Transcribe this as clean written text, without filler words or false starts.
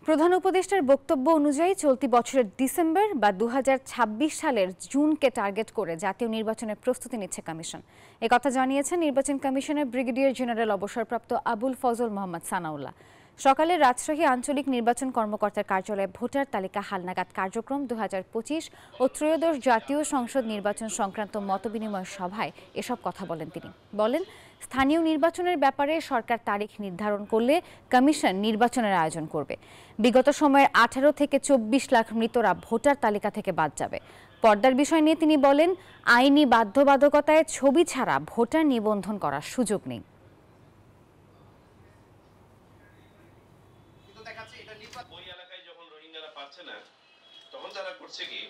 প্রধান উপদেষ্টার বক্তব্য অনুযায়ী চলতি বছরের ডিসেম্বর বা ২০২৬ সালের জুনকে টার্গেট করে জাতীয় নির্বাচনের প্রস্তুতি নিচ্ছে কমিশন। একথা জানিয়েছেন নির্বাচন কমিশনের ব্রিগেডিয়ার জেনারেল অবসরপ্রাপ্ত আবুল ফজল মোহাম্মদ সানাউল্লাহ। সকালে রাজশাহী আঞ্চলিক নির্বাচন কর্মকর্তার কার্যালয়ে ভোটার তালিকা হালনাগাদ কার্যক্রম ২০২৫ ও ত্রয়োদশ জাতীয় সংসদ নির্বাচন সংক্রান্ত মতবিনিময় সভায় এসব কথা বলেন তিনি। বলেন, স্থানীয় নির্বাচনের ব্যাপারে সরকার তারিখ নির্ধারণ করলে কমিশন নির্বাচনের আয়োজন করবে। বিগত সময়ের ১৮ থেকে ২৪ লাখ মৃতরা ভোটার তালিকা থেকে বাদ যাবে। পর্দার বিষয় নিয়ে তিনি বলেন, আইনি বাধ্যবাধকতায় ছবি ছাড়া ভোটার নিবন্ধন করার সুযোগ নেই। ওই এলাকায় যখন রোহিঙ্গারা পারছে না, তখন তারা করছে কি